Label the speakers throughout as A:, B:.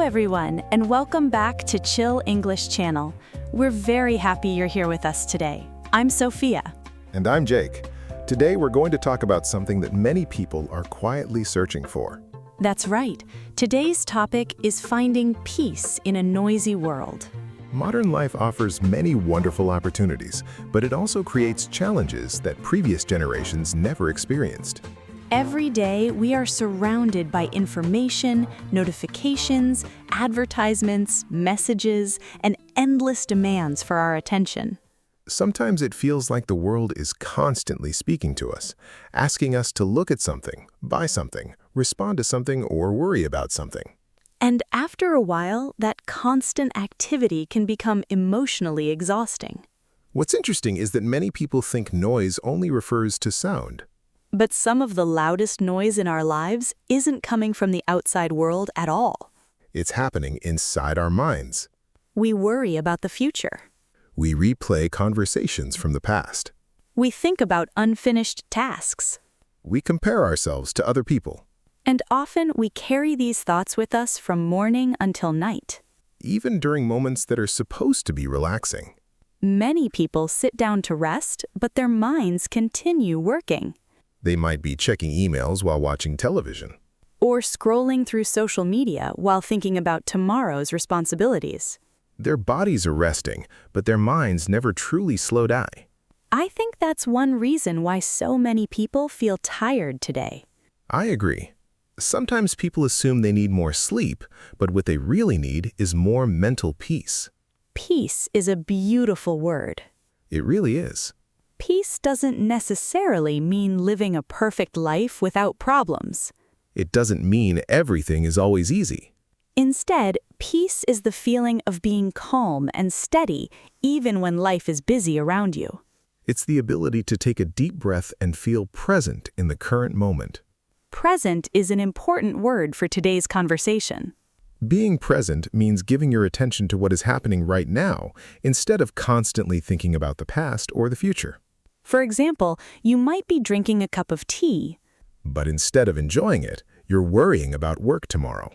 A: everyone, and welcome back to Chill English Channel. We're very happy you're here with us today. I'm Sophia.
B: And I'm Jake. Today we're going to talk about something that many people are quietly searching for.
A: That's right. Today's topic is finding peace in a noisy world.
B: Modern life offers many wonderful opportunities, but it also creates challenges that previous generations never experienced.
A: Every day, we are surrounded by information, notifications, advertisements, messages, and endless demands for our attention.
B: Sometimes it feels like the world is constantly speaking to us, asking us to look at something, buy something, respond to something, or worry about something.
A: And after a while, that constant activity can become emotionally exhausting.
B: What's interesting is that many people think noise only refers to sound.
A: But some of the loudest noise in our lives isn't coming from the outside world at all.
B: It's happening inside our minds.
A: We worry about the future.
B: We replay conversations from the past.
A: We think about unfinished tasks.
B: We compare ourselves to other people.
A: And often we carry these thoughts with us from morning until night.
B: Even during moments that are supposed to be relaxing.
A: Many people sit down to rest, but their minds continue working.
B: They might be checking emails while watching television.
A: Or scrolling through social media while thinking about tomorrow's responsibilities.
B: Their bodies are resting, but their minds never truly slow down.
A: I think that's one reason why so many people feel tired today.
B: I agree. Sometimes people assume they need more sleep, but what they really need is more mental peace.
A: Peace is a beautiful word.
B: It really is.
A: Peace doesn't necessarily mean living a perfect life without problems.
B: It doesn't mean everything is always easy.
A: Instead, peace is the feeling of being calm and steady even when life is busy around you.
B: It's the ability to take a deep breath and feel present in the current moment.
A: Present is an important word for today's conversation.
B: Being present means giving your attention to what is happening right now instead of constantly thinking about the past or the future.
A: For example, you might be drinking a cup of tea.
B: But instead of enjoying it, you're worrying about work tomorrow.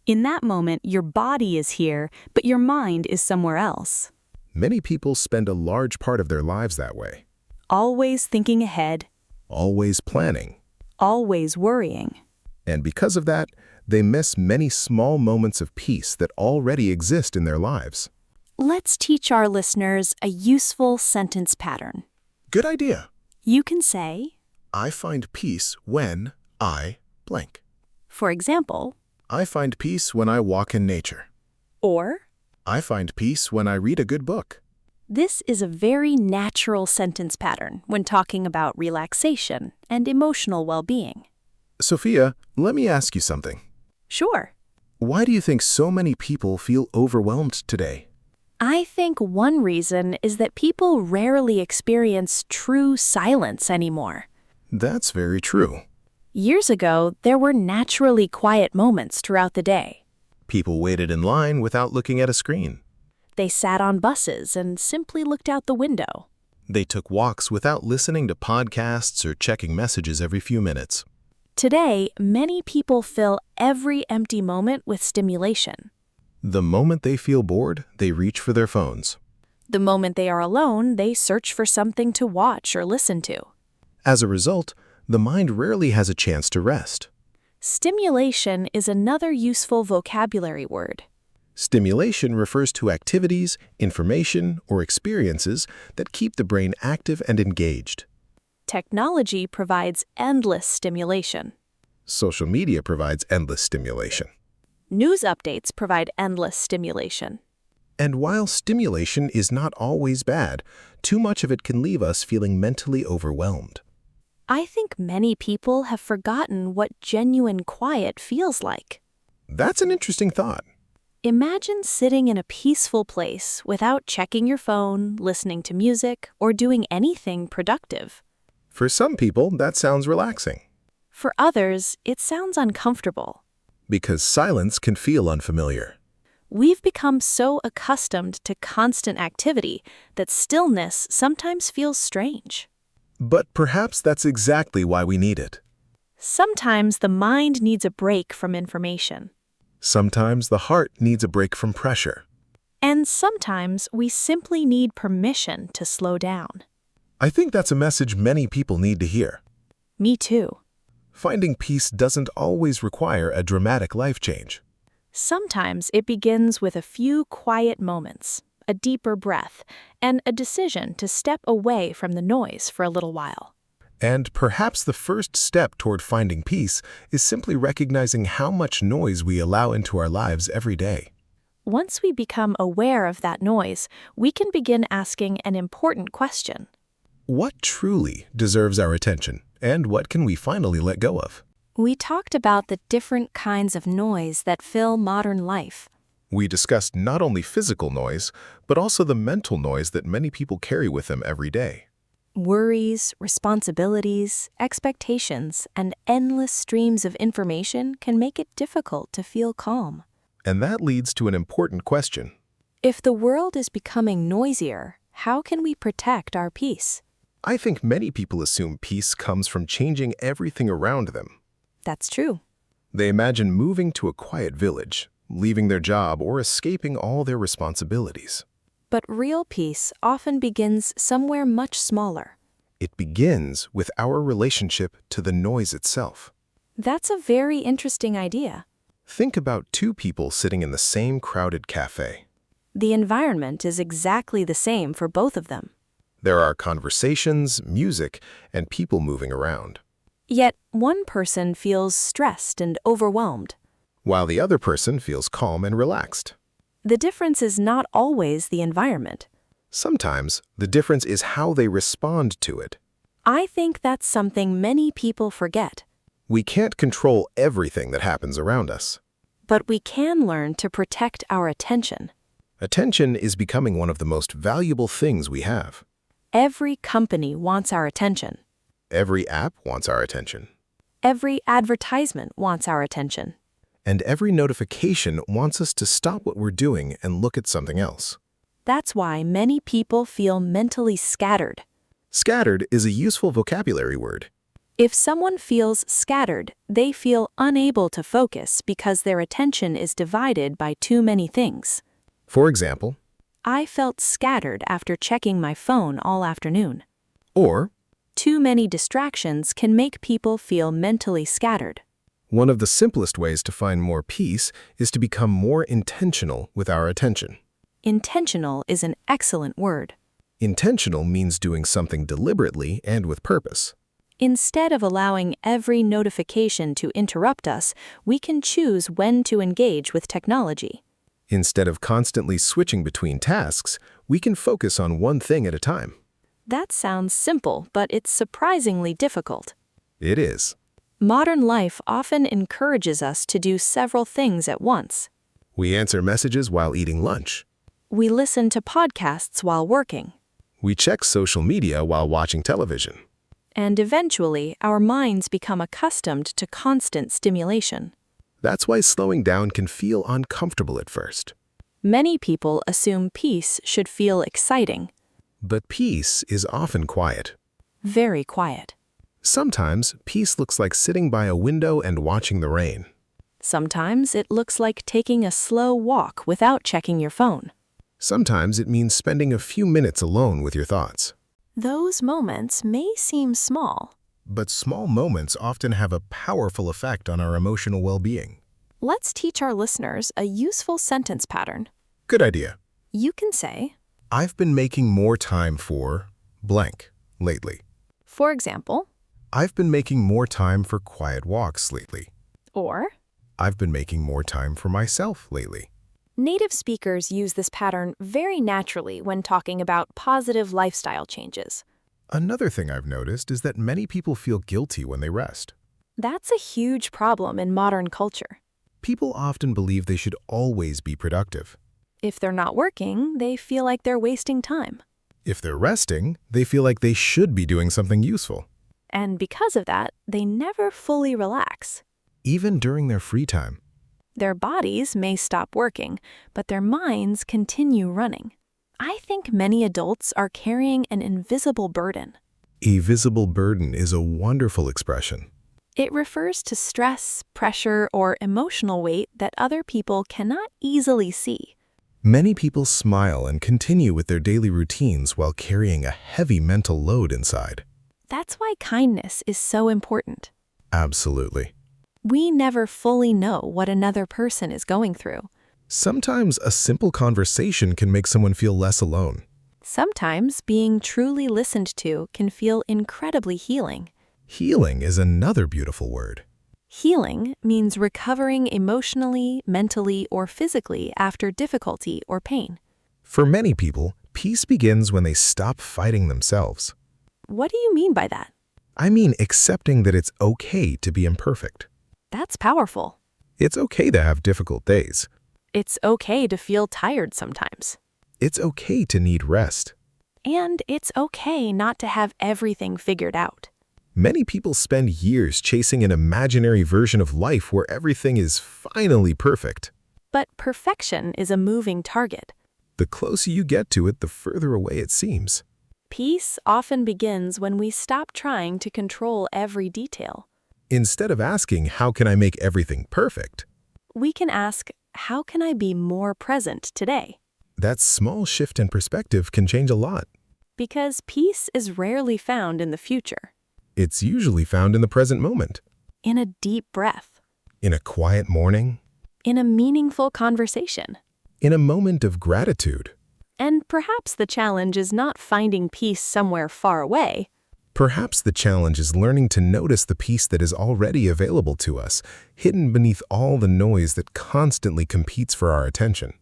A: In that moment, your body is here, but your mind is somewhere else.
B: Many people spend a large part of their lives that way.
A: Always thinking ahead.
B: Always planning.
A: Always worrying.
B: And because of that, they miss many small moments of peace that already exist in their lives.
A: Let's teach our listeners a useful sentence pattern.
B: Good idea.
A: You can say,
B: I find peace when I blank.
A: for example,
B: I find peace when I walk in nature.
A: or,
B: I find peace when I read a good book.
A: this is a very natural sentence pattern when talking about relaxation and emotional well-being.
B: Sophia, let me ask you something.
A: Sure.
B: Why do you think so many people feel overwhelmed today?
A: I think one reason is that people rarely experience true silence anymore.
B: That's very true.
A: Years ago, there were naturally quiet moments throughout the day.
B: People waited in line without looking at a screen.
A: They sat on buses and simply looked out the window.
B: They took walks without listening to podcasts or checking messages every few minutes.
A: Today, many people fill every empty moment with stimulation.
B: The moment they feel bored, they reach for their phones.
A: The moment they are alone, they search for something to watch or listen to.
B: As a result, the mind rarely has a chance to rest.
A: Stimulation is another useful vocabulary word.
B: Stimulation refers to activities, information, or experiences that keep the brain active and engaged.
A: Technology provides endless stimulation.
B: Social media provides endless stimulation.
A: News updates provide endless stimulation.
B: And while stimulation is not always bad, too much of it can leave us feeling mentally overwhelmed.
A: I think many people have forgotten what genuine quiet feels like.
B: That's an interesting thought.
A: Imagine sitting in a peaceful place without checking your phone, listening to music, or doing anything productive.
B: For some people, that sounds relaxing.
A: For others, it sounds uncomfortable.
B: Because silence can feel unfamiliar.
A: We've become so accustomed to constant activity that stillness sometimes feels strange.
B: But perhaps that's exactly why we need it.
A: Sometimes the mind needs a break from information.
B: Sometimes the heart needs a break from pressure.
A: And sometimes we simply need permission to slow down.
B: I think that's a message many people need to hear.
A: Me too.
B: Finding peace doesn't always require a dramatic life change.
A: Sometimes it begins with a few quiet moments, a deeper breath, and a decision to step away from the noise for a little while.
B: And perhaps the first step toward finding peace is simply recognizing how much noise we allow into our lives every day.
A: Once we become aware of that noise, we can begin asking an important question.
B: What truly deserves our attention, and what can we finally let go of?
A: We talked about the different kinds of noise that fill modern life.
B: We discussed not only physical noise, but also the mental noise that many people carry with them every day.
A: Worries, responsibilities, expectations, and endless streams of information can make it difficult to feel calm.
B: And that leads to an important question.
A: If the world is becoming noisier, how can we protect our peace?
B: I think many people assume peace comes from changing everything around them.
A: That's true.
B: They imagine moving to a quiet village, leaving their job, or escaping all their responsibilities.
A: But real peace often begins somewhere much smaller.
B: It begins with our relationship to the noise itself.
A: That's a very interesting idea.
B: Think about two people sitting in the same crowded cafe.
A: The environment is exactly the same for both of them.
B: There are conversations, music, and people moving around.
A: Yet one person feels stressed and overwhelmed.
B: While the other person feels calm and relaxed.
A: The difference is not always the environment.
B: Sometimes the difference is how they respond to it.
A: I think that's something many people forget.
B: We can't control everything that happens around us.
A: But we can learn to protect our attention.
B: Attention is becoming one of the most valuable things we have.
A: Every company wants our attention.
B: Every app wants our attention.
A: Every advertisement wants our attention.
B: And every notification wants us to stop what we're doing and look at something else.
A: That's why many people feel mentally scattered.
B: Scattered is a useful vocabulary word.
A: If someone feels scattered, they feel unable to focus because their attention is divided by too many things.
B: For example,
A: I felt scattered after checking my phone all afternoon.
B: Or,
A: too many distractions can make people feel mentally scattered.
B: one of the simplest ways to find more peace is to become more intentional with our attention.
A: Intentional is an excellent word.
B: Intentional means doing something deliberately and with purpose.
A: Instead of allowing every notification to interrupt us, we can choose when to engage with technology.
B: Instead of constantly switching between tasks, we can focus on one thing at a time.
A: That sounds simple, but it's surprisingly difficult.
B: It is.
A: Modern life often encourages us to do several things at once.
B: We answer messages while eating lunch.
A: We listen to podcasts while working.
B: We check social media while watching television.
A: And eventually, our minds become accustomed to constant stimulation.
B: That's why slowing down can feel uncomfortable at first.
A: Many people assume peace should feel exciting.
B: But peace is often quiet.
A: Very quiet.
B: Sometimes peace looks like sitting by a window and watching the rain.
A: Sometimes it looks like taking a slow walk without checking your phone.
B: Sometimes it means spending a few minutes alone with your thoughts.
A: Those moments may seem small.
B: But small moments often have a powerful effect on our emotional well-being.
A: Let's teach our listeners a useful sentence pattern.
B: Good idea.
A: You can say,
B: I've been making more time for blank lately.
A: for example,
B: I've been making more time for quiet walks lately.
A: or
B: I've been making more time for myself lately.
A: native speakers use this pattern very naturally when talking about positive lifestyle changes.
B: Another thing I've noticed is that many people feel guilty when they rest.
A: That's a huge problem in modern culture.
B: People often believe they should always be productive.
A: If they're not working, they feel like they're wasting time.
B: If they're resting, they feel like they should be doing something useful.
A: And because of that, they never fully relax.
B: Even during their free time.
A: Their bodies may stop working, but their minds continue running. I think many adults are carrying an invisible burden.
B: A visible burden is a wonderful expression.
A: It refers to stress, pressure, or emotional weight that other people cannot easily see.
B: Many people smile and continue with their daily routines while carrying a heavy mental load inside.
A: That's why kindness is so important.
B: Absolutely.
A: We never fully know what another person is going through.
B: Sometimes a simple conversation can make someone feel less alone.
A: Sometimes being truly listened to can feel incredibly healing.
B: Healing is another beautiful word.
A: Healing means recovering emotionally, mentally, or physically after difficulty or pain.
B: For many people, peace begins when they stop fighting themselves.
A: What do you mean by that?
B: I mean accepting that it's okay to be imperfect.
A: That's powerful.
B: It's okay to have difficult days.
A: It's okay to feel tired sometimes.
B: It's okay to need rest.
A: And it's okay not to have everything figured out.
B: Many people spend years chasing an imaginary version of life where everything is finally perfect.
A: But perfection is a moving target.
B: The closer you get to it, the further away it seems.
A: Peace often begins when we stop trying to control every detail.
B: Instead of asking, how can I make everything perfect?
A: We can ask, how can I be more present today?
B: That small shift in perspective can change a lot.
A: Because peace is rarely found in the future.
B: It's usually found in the present moment.
A: In a deep breath.
B: In a quiet morning.
A: In a meaningful conversation.
B: In a moment of gratitude.
A: And perhaps the challenge is not finding peace somewhere far away.
B: Perhaps the challenge is learning to notice the peace that is already available to us, hidden beneath all the noise that constantly competes for our attention.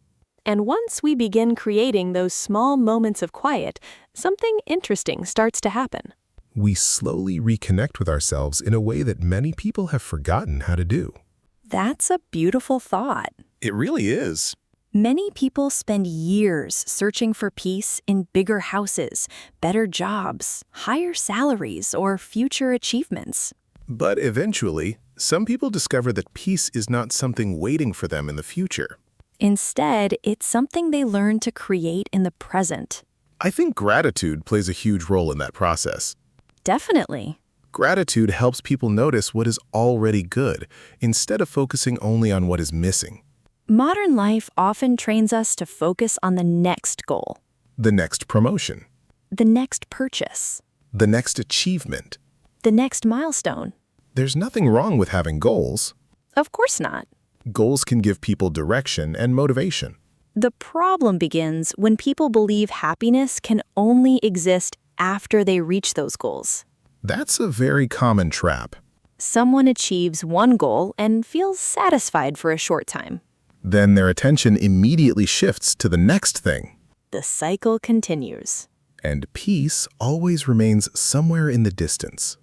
A: And once we begin creating those small moments of quiet, something interesting starts to happen.
B: We slowly reconnect with ourselves in a way that many people have forgotten how to do.
A: That's a beautiful thought.
B: It really is.
A: Many people spend years searching for peace in bigger houses, better jobs, higher salaries, or future achievements.
B: But eventually, some people discover that peace is not something waiting for them in the future.
A: Instead, it's something they learn to create in the present.
B: I think gratitude plays a huge role in that process.
A: Definitely.
B: Gratitude helps people notice what is already good, instead of focusing only on what is missing.
A: Modern life often trains us to focus on the next goal,
B: The next promotion.
A: the next purchase,
B: The next achievement.
A: the next milestone.
B: There's nothing wrong with having goals.
A: Of course not.
B: Goals can give people direction and motivation.
A: The problem begins when people believe happiness can only exist after they reach those goals.
B: That's a very common trap.
A: Someone achieves one goal and feels satisfied for a short time.
B: Then their attention immediately shifts to the next thing.
A: The cycle continues.
B: And peace always remains somewhere in the distance.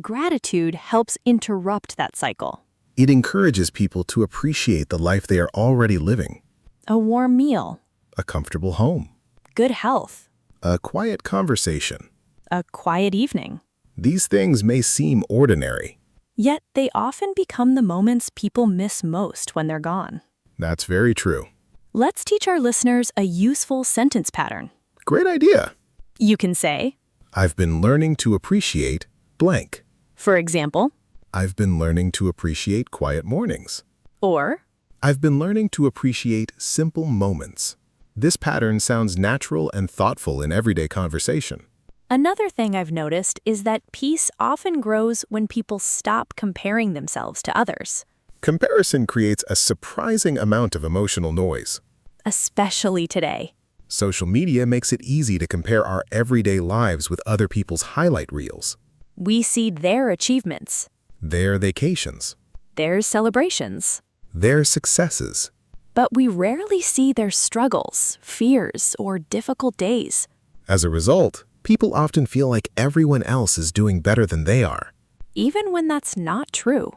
A: Gratitude helps interrupt that cycle.
B: It encourages people to appreciate the life they are already living.
A: A warm meal,
B: A comfortable home.
A: good health,
B: A quiet conversation.
A: a quiet evening.
B: These things may seem ordinary.
A: Yet they often become the moments people miss most when they're gone.
B: That's very true.
A: Let's teach our listeners a useful sentence pattern.
B: Great idea.
A: You can say,
B: I've been learning to appreciate blank.
A: for example,
B: I've been learning to appreciate quiet mornings.
A: or
B: I've been learning to appreciate simple moments. This pattern sounds natural and thoughtful in everyday conversation.
A: another thing I've noticed is that peace often grows when people stop comparing themselves to others,
B: Comparison creates a surprising amount of emotional noise.
A: especially today.
B: Social media makes it easy to compare our everyday lives with other people's highlight reels,
A: We see their achievements,
B: their vacations,
A: their celebrations,
B: their successes.
A: but we rarely see their struggles, fears, or difficult days.
B: As a result, people often feel like everyone else is doing better than they are.
A: Even when that's not true.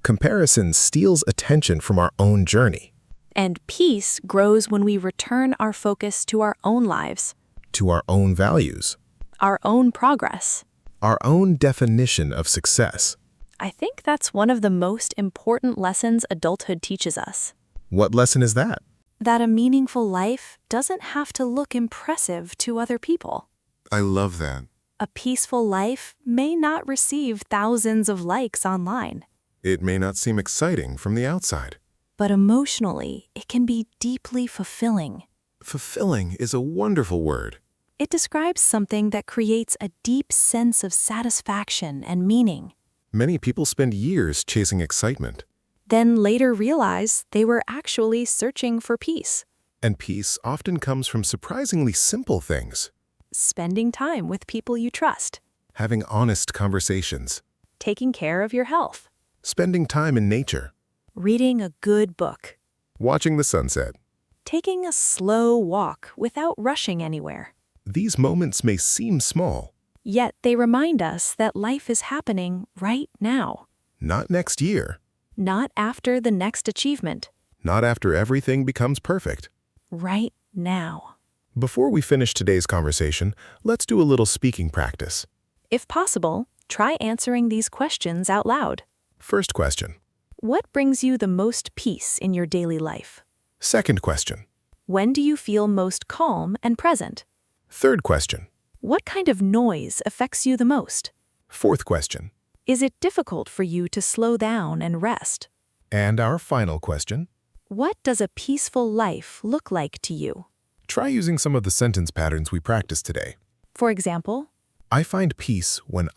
B: Comparison steals attention from our own journey,
A: And peace grows when we return our focus to our own lives,
B: to our own values,
A: our own progress.
B: our own definition of success.
A: I think that's one of the most important lessons adulthood teaches us.
B: What lesson is that?
A: That a meaningful life doesn't have to look impressive to other people.
B: I love that.
A: A peaceful life may not receive thousands of likes online,
B: It may not seem exciting from the outside.
A: but emotionally, it can be deeply fulfilling.
B: Fulfilling is a wonderful word.
A: It describes something that creates a deep sense of satisfaction and meaning,
B: Many people spend years chasing excitement,
A: then later realize they were actually searching for peace.
B: and peace often comes from surprisingly simple things.
A: Spending time with people you trust,
B: Having honest conversations,
A: taking care of your health,
B: spending time in nature,
A: reading a good book,
B: watching the sunset.
A: taking a slow walk without rushing anywhere.
B: These moments may seem small,
A: Yet they remind us that life is happening right now,
B: not next year,
A: not after the next achievement,
B: not after everything becomes perfect.
A: right now.
B: Before we finish today's conversation, let's do a little speaking practice.
A: If possible, try answering these questions out loud.
B: First question.
A: What brings you the most peace in your daily life?
B: Second question.
A: When do you feel most calm and present?
B: Third question.
A: What kind of noise affects you the most?
B: Fourth question.
A: Is it difficult for you to slow down and rest?
B: And our final question.
A: What does a peaceful life look like to you?
B: Try using some of the sentence patterns we practiced today.
A: For example,
B: I find peace when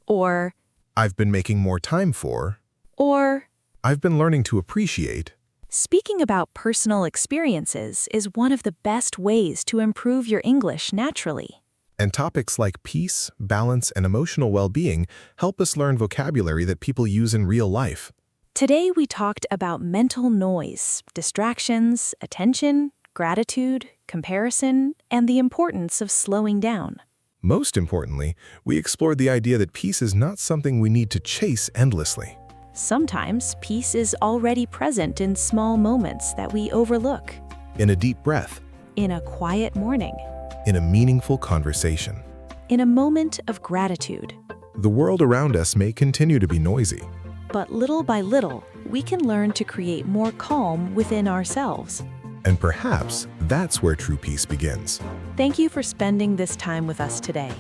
A: or,
B: I've been making more time for,
A: or.
B: I've been learning to appreciate.
A: Speaking about personal experiences is one of the best ways to improve your English naturally.
B: And topics like peace, balance, and emotional well-being help us learn vocabulary that people use in real life.
A: Today we talked about mental noise, distractions, attention, gratitude, comparison, and the importance of slowing down.
B: Most importantly, we explored the idea that peace is not something we need to chase endlessly.
A: Sometimes peace is already present in small moments that we overlook.
B: In a deep breath,
A: In a quiet morning.
B: in a meaningful conversation.
A: In a moment of gratitude.
B: The world around us may continue to be noisy,
A: But little by little, we can learn to create more calm within ourselves.
B: and perhaps that's where true peace begins.
A: Thank you for spending this time with us today.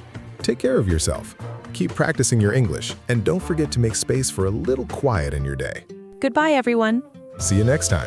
B: Take care of yourself. Keep practicing your English, and don't forget to make space for a little quiet in your day.
A: Goodbye, everyone.
B: See you next time.